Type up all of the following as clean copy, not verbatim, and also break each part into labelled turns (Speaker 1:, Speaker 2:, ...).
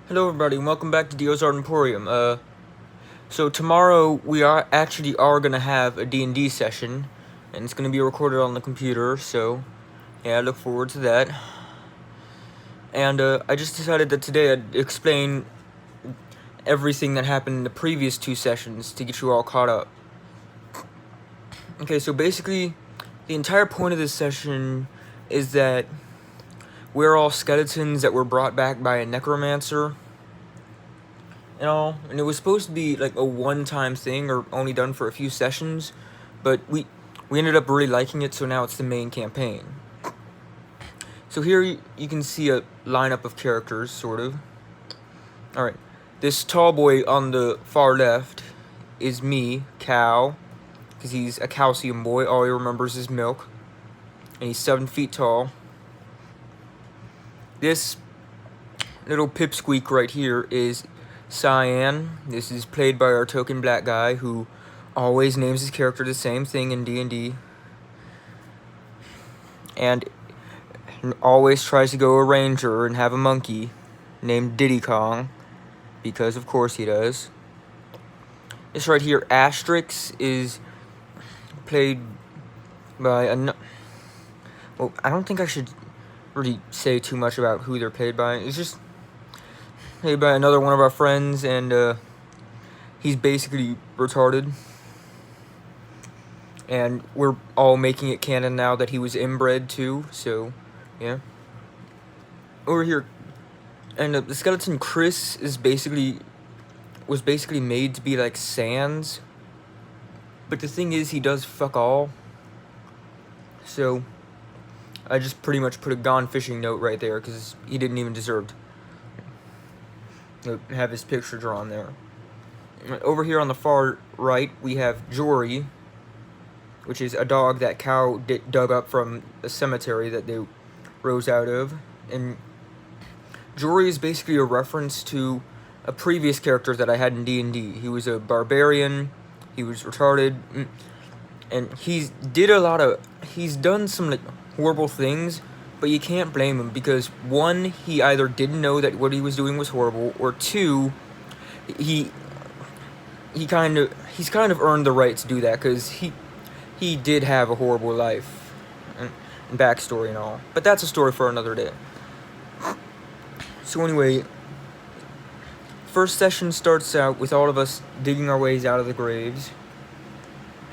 Speaker 1: Hello everybody, and welcome back to Dio's Art Emporium. So tomorrow we are gonna have a D&D session, and it's gonna be recorded on the computer, so yeah, I look forward to that. And I just decided that today I'd explain everything that happened in the previous two sessions to get you all caught up. Okay, so basically, the entire point of this session is that we're all skeletons that were brought back by a necromancer. And it was supposed to be like a one-time thing or only done for a few sessions, but we ended up really liking it, so now it's the main campaign. So here you can see a lineup of characters, sort of. Alright, this tall boy on the far left is me, Cal, because he's a calcium boy, all he remembers is milk, and he's 7 feet tall. This little pipsqueak right here is Cyan. This is played by our token black guy who always names his character the same thing in D&D. And always tries to go a ranger and have a monkey named Diddy Kong, because of course he does. This right here, Asterix, is played by well, I don't think I should really say too much about who they're played by. It's just played by another one of our friends, and he's basically retarded. And we're all making it canon now that he was inbred too, so yeah. Over here, and the skeleton Chris was basically made to be like Sans, but the thing is, he does fuck all. So I just pretty much put a gone fishing note right there because he didn't even deserve to have his picture drawn there. Over here on the far right, we have Jory, which is a dog that Cow dug up from a cemetery that they rose out of. And Jory is basically a reference to a previous character that I had in D&D. He was a barbarian, he was retarded, and he's done some like horrible things, but you can't blame him because one, he either didn't know that what he was doing was horrible, or two, he's kind of earned the right to do that because he did have a horrible life and backstory and all. But that's a story for another day. So anyway, first session starts out with all of us digging our ways out of the graves.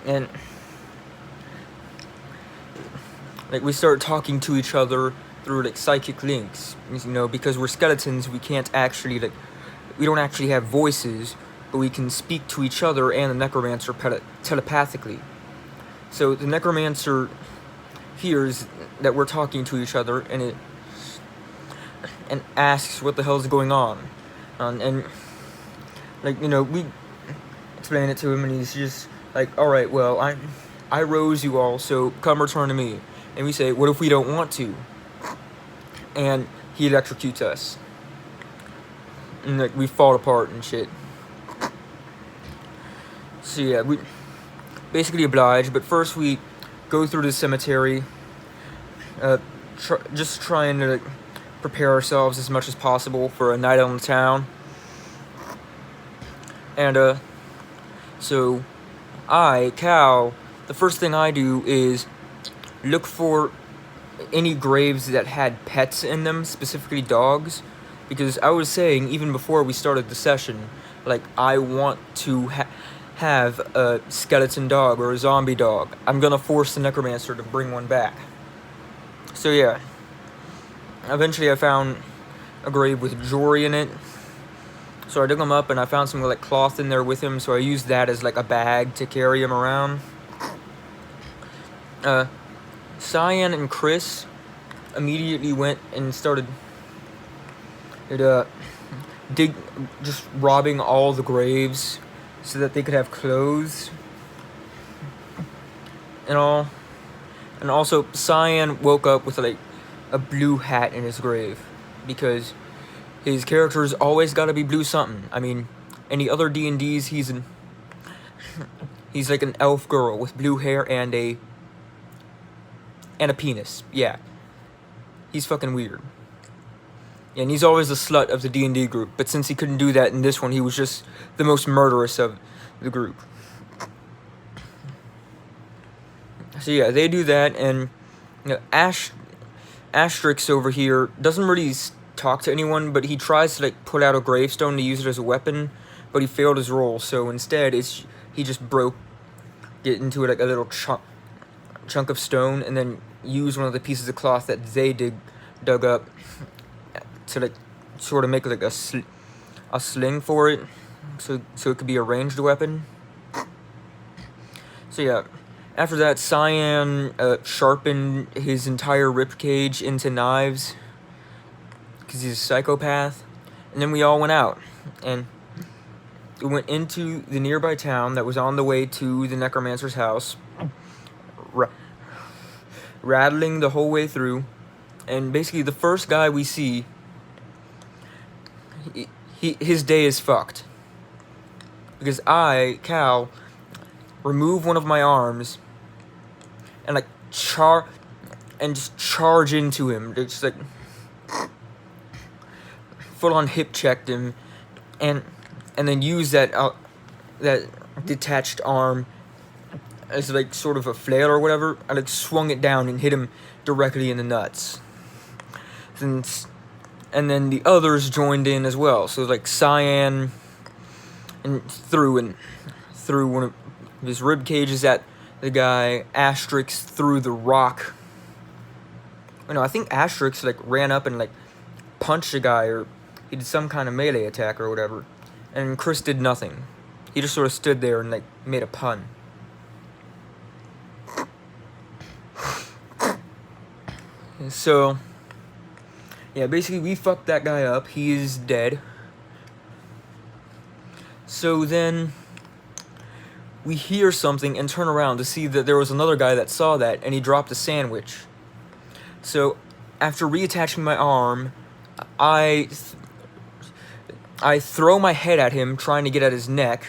Speaker 1: And like we start talking to each other through like psychic links. Because we're skeletons, we don't actually have voices, but we can speak to each other and the necromancer telepathically. So the necromancer hears that we're talking to each other and asks what the hell is going on. And we explain it to him, and he's just like, alright, well, I rose you all, so come return to me. And we say, what if we don't want to? And he electrocutes us. And like we fall apart and shit. So yeah, we basically oblige, but first we go through the cemetery, just trying to prepare ourselves as much as possible for a night on the town. And so Cal, the first thing I do is look for any graves that had pets in them, specifically dogs, because I was saying even before we started the session, like, I want to have a skeleton dog or a zombie dog. I'm gonna force the necromancer to bring one back. So yeah, eventually I found a grave with Jory in it. So I dug him up and I found some like cloth in there with him, so I used that as like a bag to carry him around. Cyan and Chris immediately went and started just robbing all the graves so that they could have clothes and all. And also, Cyan woke up with like a blue hat in his grave because his character's always got to be blue something. I mean, any other D&Ds, he's like an elf girl with blue hair and a penis. Yeah, he's fucking weird. and he's always the slut of the D&D group, but since he couldn't do that in this one, he was just the most murderous of the group. So yeah, they do that, and Asterix over here doesn't really talk to anyone, but he tries to like pull out a gravestone to use it as a weapon, but he failed his roll, so instead he just broke it into like a little chunk of stone, and then used one of the pieces of cloth that they dug up to like sort of make like a sling for it, so it could be a ranged weapon. So yeah, after that, Cyan sharpened his entire ribcage into knives because he's a psychopath, and then we all went out, and we went into the nearby town that was on the way to the Necromancer's house, rattling the whole way through, and basically the first guy we see, his day is fucked, because I, Cal, remove one of my arms and like just charge into him, just like full on hip checked him, and then use that detached arm as like sort of a flail or whatever. I like swung it down and hit him directly in the nuts. And then the others joined in as well. So like Cyan and threw one of his rib cages at the guy. Asterix threw the rock. I think Asterix like ran up and like punched a guy, or he did some kind of melee attack or whatever. And Chris did nothing. He just sort of stood there and like made a pun. So yeah, basically we fucked that guy up. He is dead. So then we hear something and turn around to see that there was another guy that saw that, and he dropped a sandwich. So after reattaching my arm, I throw my head at him, trying to get at his neck.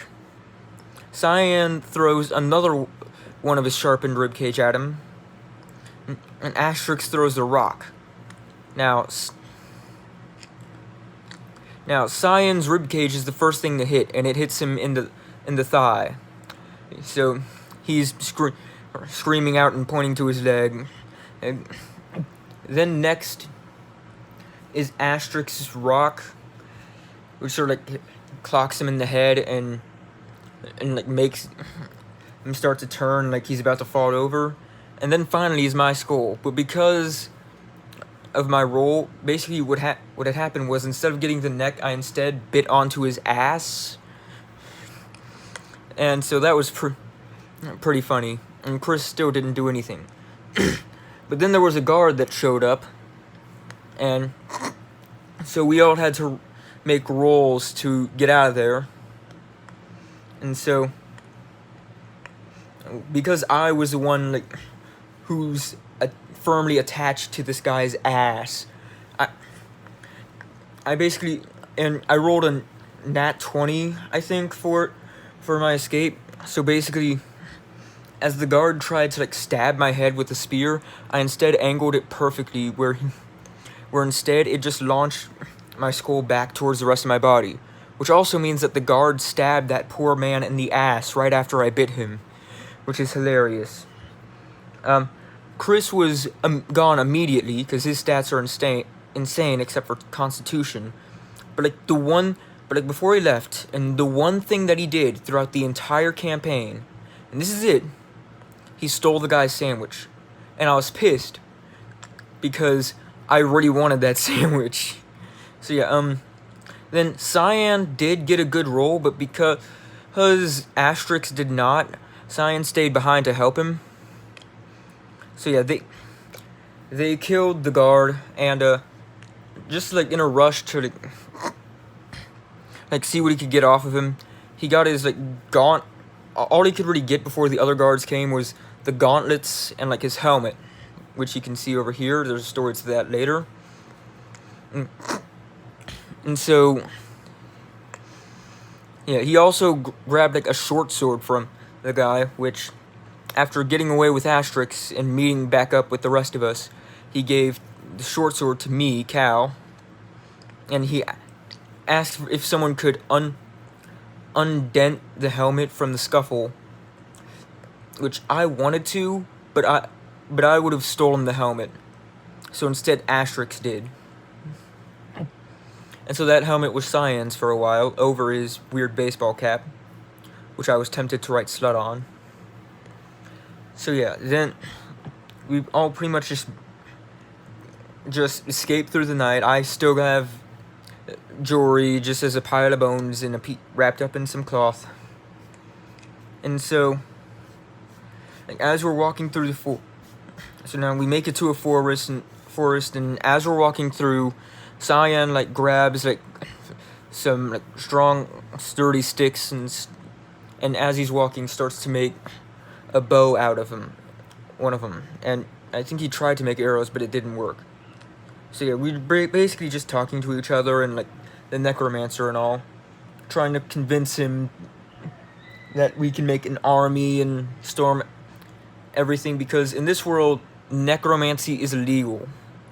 Speaker 1: Cyan throws another one of his sharpened ribcage at him, and Asterix throws the rock. Now Cyan's ribcage is the first thing to hit, and it hits him in the thigh. So he's screaming out and pointing to his leg. And then next is Asterix's rock, which sort of like clocks him in the head and like makes him start to turn like he's about to fall over. And then finally is my skull. But because of my roll, basically what had happened was, instead of getting the neck, I instead bit onto his ass. And so that was pretty funny. And Chris still didn't do anything. But then there was a guard that showed up, and so we all had to make rolls to get out of there. And so, because I was the one like who's firmly attached to this guy's ass, I basically, and I rolled a nat 20, I think, for my escape. So basically, as the guard tried to like stab my head with a spear, I instead angled it perfectly where instead it just launched my skull back towards the rest of my body, which also means that the guard stabbed that poor man in the ass right after I bit him, which is hilarious. Chris was gone immediately because his stats are insane except for Constitution. But before he left, and the one thing that he did throughout the entire campaign, and this is it, he stole the guy's sandwich. And I was pissed because I really wanted that sandwich. So yeah, then Cyan did get a good roll, but because Asterix did not, Cyan stayed behind to help him. So yeah, they killed the guard, and just like in a rush to like see what he could get off of him, he got his like all he could really get before the other guards came was the gauntlets and like his helmet, which you can see over here. There's a story to that later. And so yeah, he also grabbed like a short sword from the guy, which, after getting away with Asterix and meeting back up with the rest of us, he gave the short sword to me, Cal. and he asked if someone could undent the helmet from the scuffle, which I wanted to, but I would have stolen the helmet. So instead, Asterix did. And so that helmet was Cyan's for a while, over his weird baseball cap, which I was tempted to write slut on. So yeah, then we all pretty much just escaped through the night. I still have Jory just as a pile of bones and wrapped up in some cloth. And so, like, as we're walking through the so now we make it to a forest, and as we're walking through, Cyan like grabs like some like strong, sturdy sticks, and as he's walking, starts to make a bow out of one of them, and I think he tried to make arrows, but it didn't work. So yeah, we're basically just talking to each other and like the necromancer and all, trying to convince him that we can make an army and storm everything, because in this world, necromancy is illegal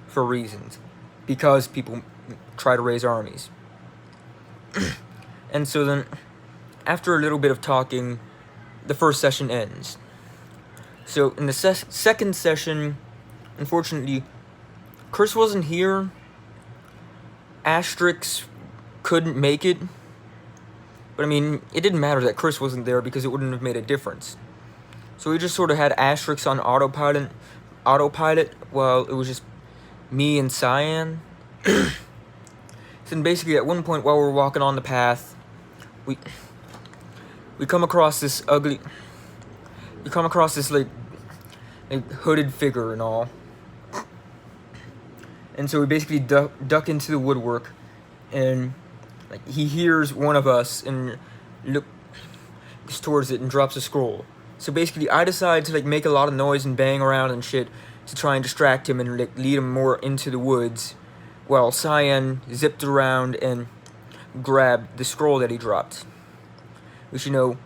Speaker 1: for reasons, because people try to raise armies. And so then, after a little bit of talking, the first session ends. So in the second session, unfortunately, Chris wasn't here. Asterix couldn't make it. But I mean, it didn't matter that Chris wasn't there because it wouldn't have made a difference. So we just sort of had Asterix on autopilot while it was just me and Cyan. So then basically at one point while we're walking on the path, we come across this like hooded figure and all. And so we basically duck into the woodwork, and like he hears one of us and looks towards it and drops a scroll. So basically I decide to like make a lot of noise and bang around and shit to try and distract him and like lead him more into the woods, while Cyan zipped around and grabbed the scroll that he dropped. Which, you know,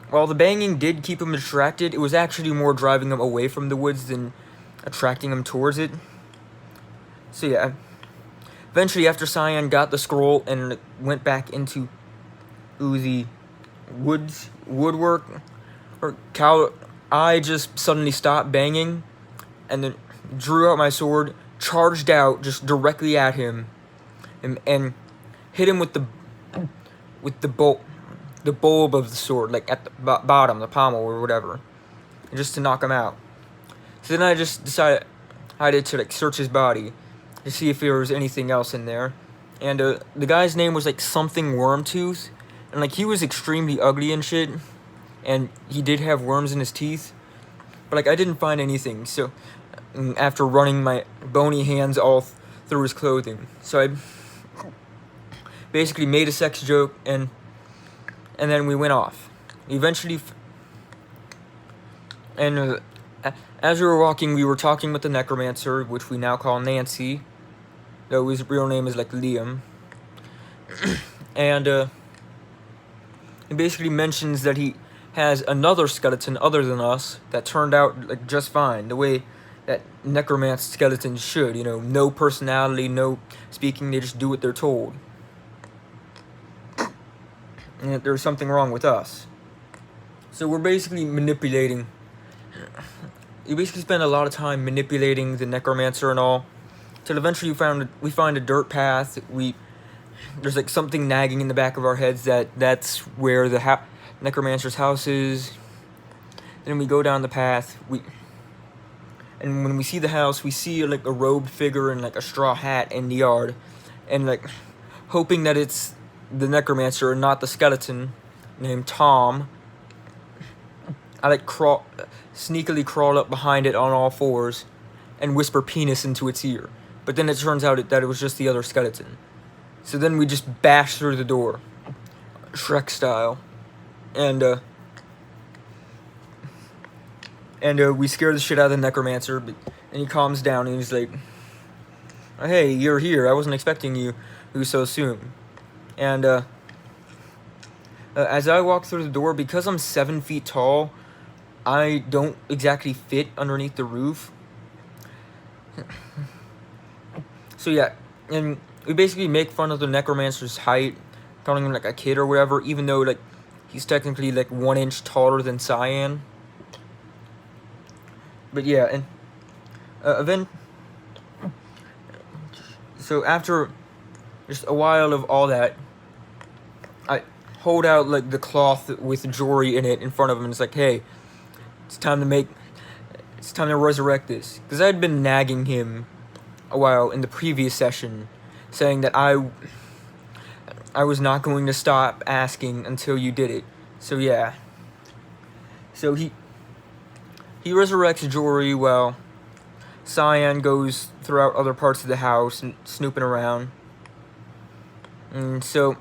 Speaker 1: while the banging did keep him distracted, it was actually more driving him away from the woods than attracting him towards it. So yeah, eventually after Cyan got the scroll and went back into the woodwork, I just suddenly stopped banging and then drew out my sword, charged out just directly at him, and hit him with the bulb of the sword, like at the bottom, the pommel or whatever, just to knock him out. So then I just decided to like search his body to see if there was anything else in there, and the guy's name was like something Wormtooth, and like he was extremely ugly and shit, and he did have worms in his teeth, but like I didn't find anything. So after running my bony hands all through his clothing, so I basically made a sex joke, and then we went off. Eventually, as we were walking, we were talking with the necromancer, which we now call Nancy, though his real name is like Liam. And he basically mentions that he has another skeleton other than us that turned out like just fine, the way that necromancer skeletons should, you know, no personality, no speaking, they just do what they're told. And that there's something wrong with us. So we're basically manipulating. You basically spend a lot of time manipulating the necromancer and all, till eventually we find a dirt path. There's like something nagging in the back of our heads that's where the necromancer's house is. Then we go down the path. And when we see the house, we see like a robed figure in like a straw hat in the yard, and like hoping that it's the necromancer and not the skeleton named Tom, I like sneakily crawl up behind it on all fours and whisper penis into its ear. But then it turns out that it was just the other skeleton. So then we just bash through the door, Shrek style, and we scare the shit out of the necromancer, and he calms down and he's like, oh, hey, you're here, I wasn't expecting you so soon. And as I walk through the door, because I'm 7 feet tall, I don't exactly fit underneath the roof. So yeah, and we basically make fun of the necromancer's height, calling him like a kid or whatever, even though like he's technically like 1 inch taller than Cyan. But yeah, and then so after just a while of all that, I hold out like the cloth with Jory in it in front of him, and it's like, hey, it's time to resurrect this, because I'd been nagging him a while in the previous session, saying that I was not going to stop asking until you did it. So yeah. So he resurrects Jory while Cyan goes throughout other parts of the house and snooping around. And so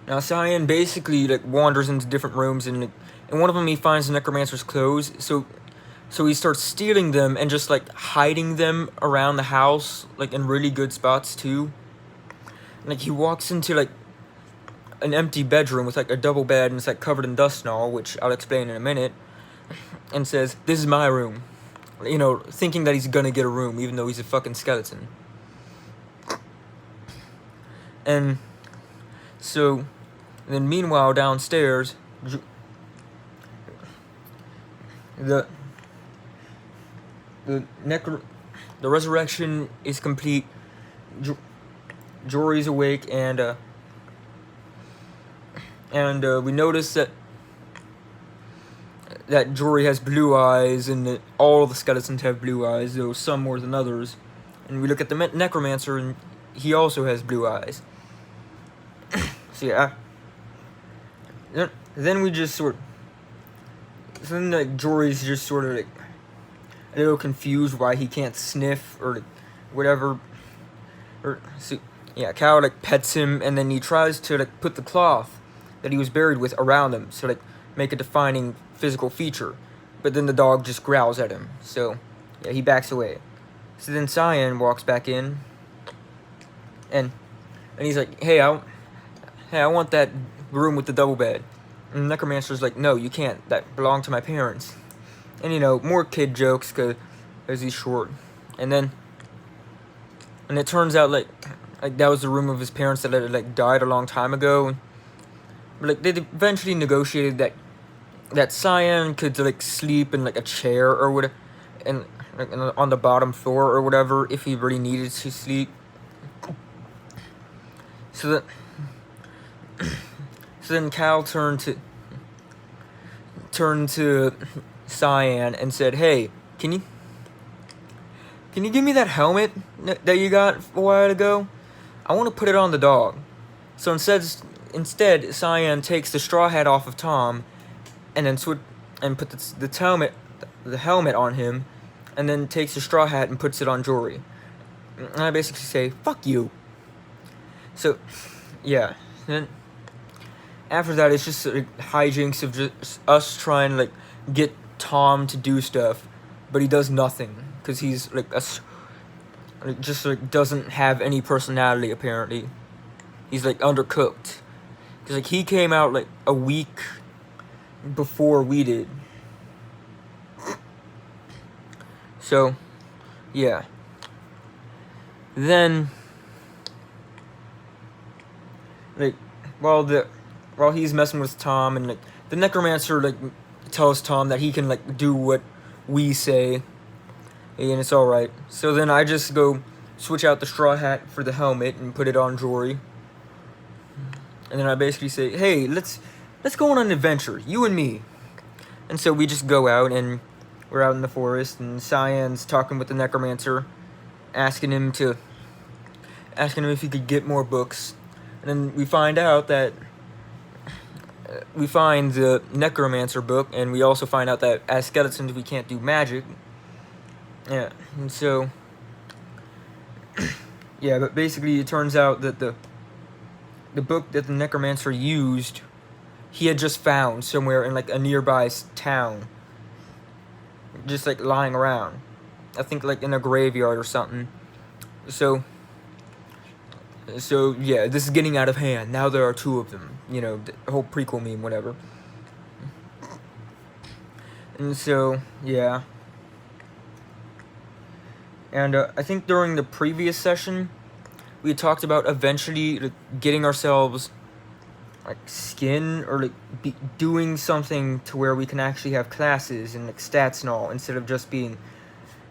Speaker 1: now Cyan basically like wanders into different rooms, and in one of them he finds the necromancer's clothes. So he starts stealing them and just like hiding them around the house, like in really good spots too. Like he walks into like an empty bedroom with like a double bed, and it's like covered in dust and all, which I'll explain in a minute, and says, "This is my room," you know, thinking that he's gonna get a room even though he's a fucking skeleton. And so then meanwhile downstairs, the resurrection is complete. Jory's awake, and we notice that Jory has blue eyes, and that all the skeletons have blue eyes, though some more than others. And we look at the necromancer, and he also has blue eyes. So yeah. Then we just then like Jory's just sort of like a little confused why he can't sniff or whatever. Or so yeah, Cal like pets him, and then he tries to like put the cloth that he was buried with around him, so like make a defining physical feature. But then the dog just growls at him, so yeah, he backs away. So then Cyan walks back in, and he's like, hey, I want that room with the double bed. And the necromancer's like, no, you can't. That belonged to my parents. And you know, more kid jokes because he's short. And it turns out like that was the room of his parents that had like died a long time ago. But like they eventually negotiated that Cyan could like sleep in like a chair or whatever, and like, on the bottom floor or whatever if he really needed to sleep. So then Cal turned to Cyan and said, "Hey, can you give me that helmet that you got a while ago? I want to put it on the dog." So instead, Cyan takes the straw hat off of Tom, and then put the helmet on him, and then takes the straw hat and puts it on Jory. And I basically say, "Fuck you." So, yeah. Then after that, it's just like hijinks of just us trying to like get Tom to do stuff, but he does nothing because he's like just like doesn't have any personality apparently. He's like undercooked because like he came out like a week before we did. So, yeah. Then like while he's messing with Tom, and like the necromancer like tells Tom that he can like do what we say, and it's all right. So then I just go switch out the straw hat for the helmet and put it on Jory, and then I basically say, "Hey, let's go on an adventure, you and me." And so we just go out, and we're out in the forest, and Cyan's talking with the necromancer, asking him if he could get more books. And then we find out that we find the necromancer book, and we also find out that as skeletons we can't do magic. Yeah, and so yeah, but basically it turns out that the book that the necromancer used, he had just found somewhere in like a nearby town, just like lying around. I think like in a graveyard or something. So yeah, this is getting out of hand. Now there are two of them. You know, the whole prequel meme, whatever. And so, yeah. And I think during the previous session, we had talked about eventually getting ourselves like skin, or like doing something to where we can actually have classes and like stats and all, instead of just being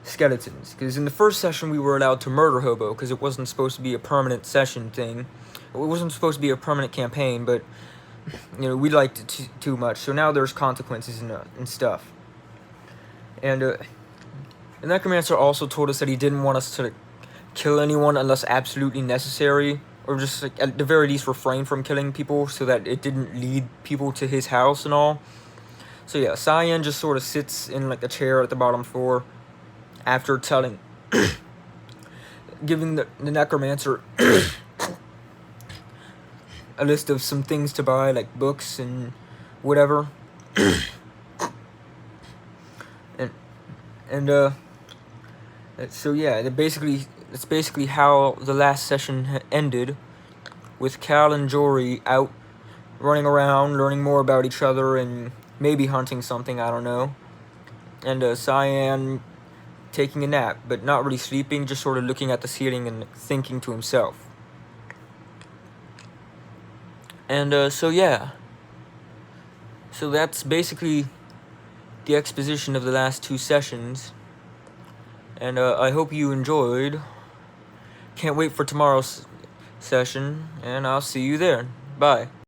Speaker 1: skeletons. Because in the first session we were allowed to murder Hobo because it wasn't supposed to be a permanent session thing. It wasn't supposed to be a permanent campaign, but you know, we liked it too much. So now there's consequences and stuff. And the Necromancer also told us that he didn't want us to kill anyone unless absolutely necessary, or just like, at the very least refrain from killing people so that it didn't lead people to his house and all. So yeah, Cyan just sort of sits in like a chair at the bottom floor after telling, giving the Necromancer a list of some things to buy, like books and whatever. and so yeah, that's basically how the last session ended, with Cal and Jory out running around, learning more about each other, and maybe hunting something, I don't know. And Cyan taking a nap, but not really sleeping, just sort of looking at the ceiling and thinking to himself. And so yeah. So that's basically the exposition of the last 2 sessions. And I hope you enjoyed. Can't wait for tomorrow's session, and I'll see you there. Bye.